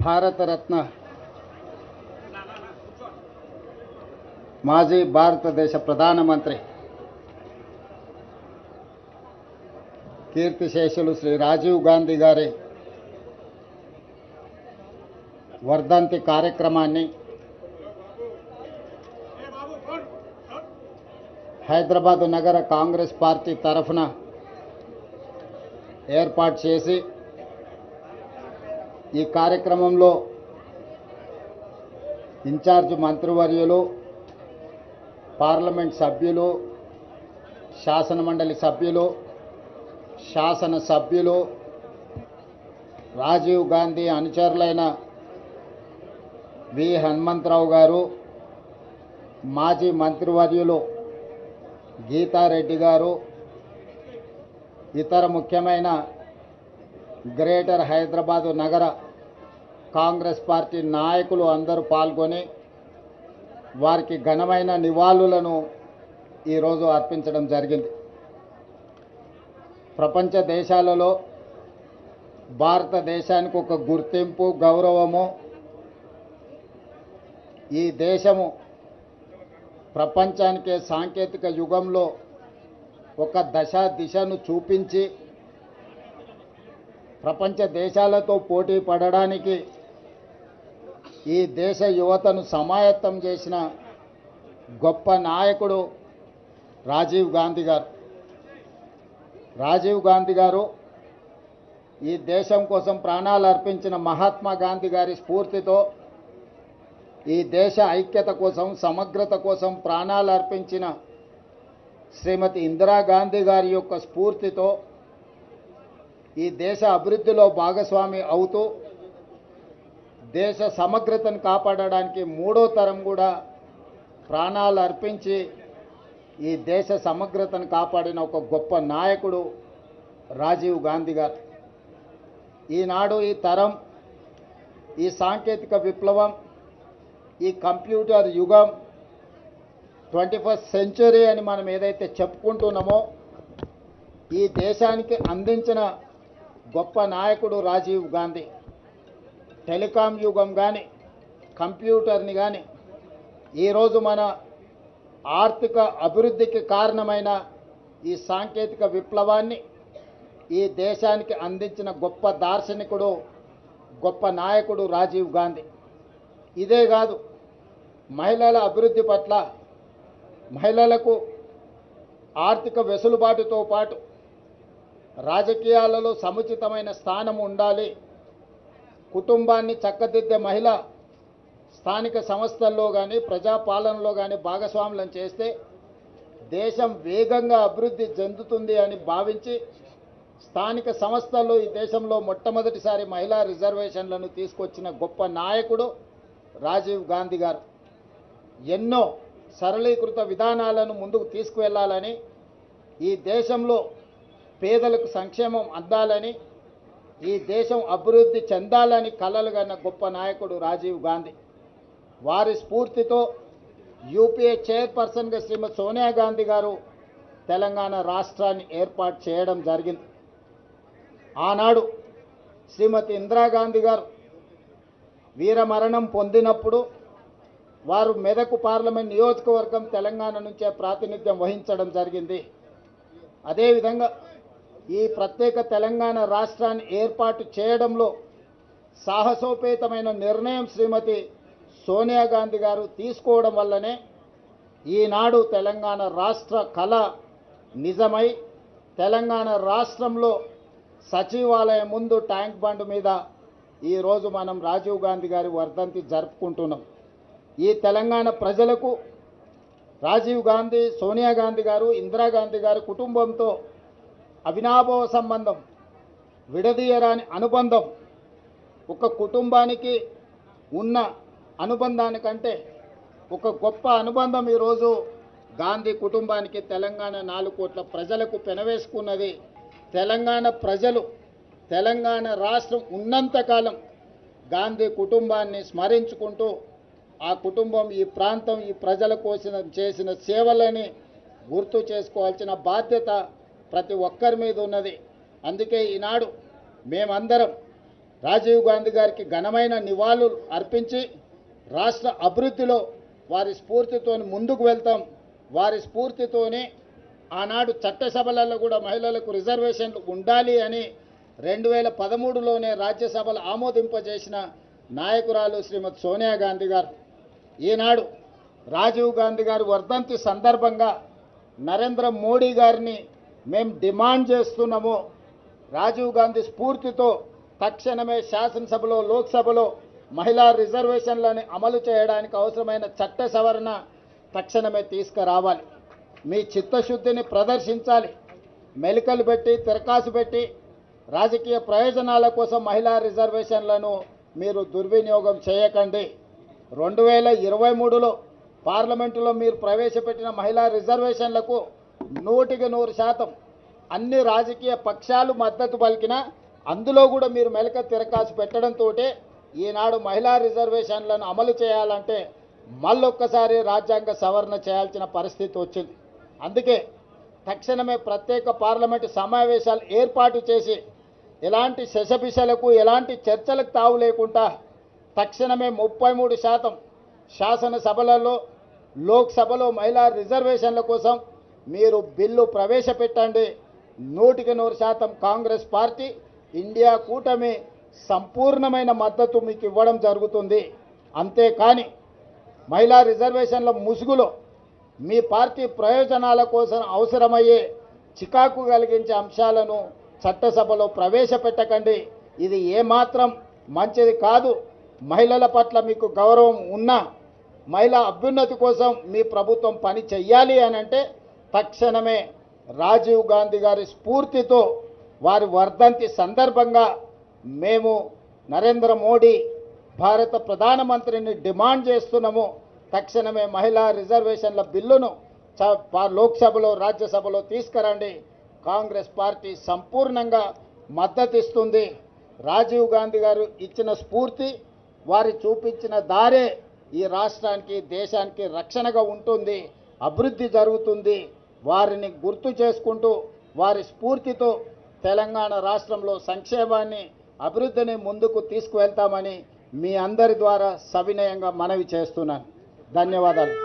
భారతరత్న మాజీ భారతదేశ ప్రధానమంత్రి కీర్తిశేషులు శ్రీ రాజీవ్ గాంధీ గారి వర్ధంతి కార్యక్రమాన్ని హైదరాబాద్ నగర కాంగ్రెస్ పార్టీ తరఫున ఏర్పాటు చేసి ఈ కార్యక్రమంలో ఇన్ఛార్జ్ మంత్రివర్యులు, పార్లమెంట్ సభ్యులు, శాసనమండలి సభ్యులు, శాసనసభ్యులు, రాజీవ్ గాంధీ అనుచరులైన వి హనుమంతరావు గారు, మాజీ మంత్రివర్యులు గీతారెడ్డి గారు, ఇతర ముఖ్యమైన గ్రేటర్ హైదరాబాద్ నగర కాంగ్రెస్ పార్టీ నాయకులు అందరూ పాల్గొని వారికి ఘనమైన నివాళులను ఈరోజు అర్పించడం జరిగింది. ప్రపంచ దేశాలలో భారతదేశానికి ఒక గుర్తింపు, గౌరవము, ఈ దేశము ప్రపంచానికే సాంకేతిక యుగంలో ఒక దిశను చూపించి ప్రపంచ దేశాలతో పోటీ పడడానికి ఈ దేశ యువతను సమాయత్తం చేసిన గొప్ప నాయకుడు రాజీవ్ గాంధీ గారు. రాజీవ్ గాంధీ గారు ఈ దేశం కోసం ప్రాణాలు అర్పించిన మహాత్మా గాంధీ గారి స్ఫూర్తితో, ఈ దేశ ఐక్యత కోసం, సమగ్రత కోసం ప్రాణాలు అర్పించిన శ్రీమతి ఇందిరాగాంధీ గారి యొక్క స్ఫూర్తితో ఈ దేశ అభివృద్ధిలో భాగస్వామి అవుతూ దేశ సమగ్రతను కాపాడడానికి మూడో తరం కూడా ప్రాణాలు అర్పించి ఈ దేశ సమగ్రతను కాపాడిన ఒక గొప్ప నాయకుడు రాజీవ్ గాంధీ గారు. ఈనాడు ఈ తరం, ఈ సాంకేతిక విప్లవం, ఈ కంప్యూటర్ యుగం, 21st సెంచరీ అని మనం ఏదైతే చెప్పుకుంటున్నామో ఈ దేశానికి అందించిన గొప్ప నాయకుడు రాజీవ్ గాంధీ. టెలికాం యుగం కానీ, కంప్యూటర్ని కానీ, ఈరోజు మన ఆర్థిక అభివృద్ధికి కారణమైన ఈ సాంకేతిక విప్లవాన్ని ఈ దేశానికి అందించిన గొప్ప దార్శనికుడు, గొప్ప నాయకుడు రాజీవ్ గాంధీ. ఇదే కాదు, మహిళల అభివృద్ధి పట్ల, మహిళలకు ఆర్థిక వెసులుబాటుతో పాటు రాజకీయాలలో సముచితమైన స్థానం ఉండాలి, కుటుంబాన్ని చక్కదిద్దే మహిళ స్థానిక సంస్థల్లో కానీ ప్రజాపాలనలో కానీ భాగస్వాములను చేస్తే దేశం వేగంగా అభివృద్ధి చెందుతుంది అని భావించి స్థానిక సంస్థల్లో ఈ దేశంలో మొట్టమొదటిసారి మహిళా రిజర్వేషన్లను తీసుకొచ్చిన గొప్ప నాయకుడు రాజీవ్ గాంధీ గారు. ఎన్నో సరళీకృత విధానాలను ముందుకు తీసుకువెళ్లాలని, ఈ దేశంలో పేదలకు సంక్షేమం అందాలని, ఈ దేశం అభివృద్ధి చెందాలని కలలు కన్న గొప్ప నాయకుడు రాజీవ్ గాంధీ. వారి స్ఫూర్తితో యూపీఏ చైర్పర్సన్గా శ్రీమతి సోనియా గాంధీ గారు తెలంగాణ రాష్ట్రాన్ని ఏర్పాటు చేయడం జరిగింది. ఆనాడు శ్రీమతి ఇందిరాగాంధీ గారు వీరమరణం పొందినప్పుడు వారు మెదక్ పార్లమెంట్ నియోజకవర్గం తెలంగాణ నుంచే ప్రాతినిధ్యం వహించడం జరిగింది. అదేవిధంగా ఈ ప్రత్యేక తెలంగాణ రాష్ట్రాన్ని ఏర్పాటు చేయడంలో సాహసోపేతమైన నిర్ణయం శ్రీమతి సోనియా గాంధీ గారు తీసుకోవడం వల్లనే ఈనాడు తెలంగాణ రాష్ట్ర కళ నిజమై తెలంగాణ రాష్ట్రంలో సచివాలయం ముందు ట్యాంక్ బండ్ మీద ఈరోజు మనం రాజీవ్ గాంధీ గారి వర్ధంతి జరుపుకుంటున్నాం. ఈ తెలంగాణ ప్రజలకు రాజీవ్ గాంధీ, సోనియా గాంధీ గారు, ఇందిరాగాంధీ గారి కుటుంబంతో అవినాభావ సంబంధం, విడదీయరాని అనుబంధం. ఒక కుటుంబానికి ఉన్న అనుబంధానికంటే ఒక గొప్ప అనుబంధం ఈరోజు గాంధీ కుటుంబానికి, తెలంగాణ 4 కోట్ల ప్రజలకు పెనవేసుకున్నది. తెలంగాణ ప్రజలు, తెలంగాణ రాష్ట్రం ఉన్నంతకాలం గాంధీ కుటుంబాన్ని స్మరించుకుంటూ ఆ కుటుంబం, ఈ ప్రాంతం, ఈ ప్రజల కోసం చేసిన సేవలని గుర్తు చేసుకోవాల్సిన బాధ్యత ప్రతి ఒక్కరి మీద ఉన్నది. అందుకే ఈనాడు మేమందరం రాజీవ్ గాంధీ గారికి ఘనమైన నివాళులు అర్పించి రాష్ట్ర అభివృద్ధిలో వారి స్ఫూర్తితో ముందుకు వెళ్తాం. వారి స్ఫూర్తితోనే ఆనాడు చట్టసభలలో కూడా మహిళలకు రిజర్వేషన్లు ఉండాలి అని 2013లోనే రాజ్యసభలో ఆమోదింపజేసిన నాయకురాలు శ్రీమతి సోనియా గాంధీ గారు. ఈనాడు రాజీవ్ గాంధీ గారి వర్ధంతి సందర్భంగా నరేంద్ర మోడీ గారిని మేము డిమాండ్ చేస్తున్నాము. రాజీవ్ గాంధీ స్ఫూర్తితో తక్షణమే శాసనసభలో లోక్సభలో మహిళా రిజర్వేషన్లను అమలు చేయడానికి అవసరమైన చట్ట సవరణ తక్షణమే తీసుకురావాలి. మీ చిత్తశుద్ధిని ప్రదర్శించాలి. మెలికలు పెట్టి తిరకాసు పెట్టి రాజకీయ ప్రయోజనాల కోసం మహిళా రిజర్వేషన్లను మీరు దుర్వినియోగం చేయకండి. 2023లో పార్లమెంటులో మీరు ప్రవేశపెట్టిన మహిళా రిజర్వేషన్లకు 100% అన్ని రాజకీయ పక్షాలు మద్దతు పలికినా అందులో కూడా మీరు మెలక తిరకాసు పెట్టడంతో ఈనాడు మహిళా రిజర్వేషన్లను అమలు చేయాలంటే మళ్ళొక్కసారి రాజ్యాంగ సవరణ చేయాల్సిన పరిస్థితి వచ్చింది. అందుకే తక్షణమే ప్రత్యేక పార్లమెంటు సమావేశాలు ఏర్పాటు చేసి ఎలాంటి శశపిశలకు ఎలాంటి చర్చలకు తావు లేకుండా తక్షణమే 33% శాసనసభలలో లోక్సభలో మహిళా రిజర్వేషన్ల కోసం మీరు బిల్లు ప్రవేశపెట్టండి. 100% కాంగ్రెస్ పార్టీ ఇండియా కూటమి సంపూర్ణమైన మద్దతు మీకు ఇవ్వడం జరుగుతుంది. అంతేకాని మహిళా రిజర్వేషన్ల ముసుగులో మీ పార్టీ ప్రయోజనాల కోసం అవసరమయ్యే చికాకు కలిగించే అంశాలను చట్టసభలో ప్రవేశపెట్టకండి. ఇది ఏమాత్రం మంచిది కాదు. మహిళల పట్ల మీకు గౌరవం ఉన్నా మహిళా అభ్యున్నతి కోసం మీ ప్రభుత్వం పని చెయ్యాలి అని అంటే తక్షణమే రాజీవ్ గాంధీ గారి స్ఫూర్తితో వారి వర్ధంతి సందర్భంగా మేము నరేంద్ర మోడీ భారత ప్రధానమంత్రిని డిమాండ్ చేస్తున్నాము. తక్షణమే మహిళా రిజర్వేషన్ల బిల్లును లోక్సభలో రాజ్యసభలో తీసుకురండి. కాంగ్రెస్ పార్టీ సంపూర్ణంగా మద్దతిస్తుంది. రాజీవ్ గాంధీ గారు ఇచ్చిన స్ఫూర్తి వారి చూపించిన దారే ఈ రాష్ట్రానికి దేశానికి రక్షణగా ఉంటుంది. అభివృద్ధి జరుగుతుంది. వారిని గుర్తు చేసుకుంటూ వారి స్ఫూర్తితో తెలంగాణ రాష్ట్రంలో సంక్షేమాన్ని అభివృద్ధిని ముందుకు తీసుకువెళ్తామని మీ అందరి ద్వారా సవినయంగా మనవి చేస్తున్నాను. ధన్యవాదాలు.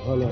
హలో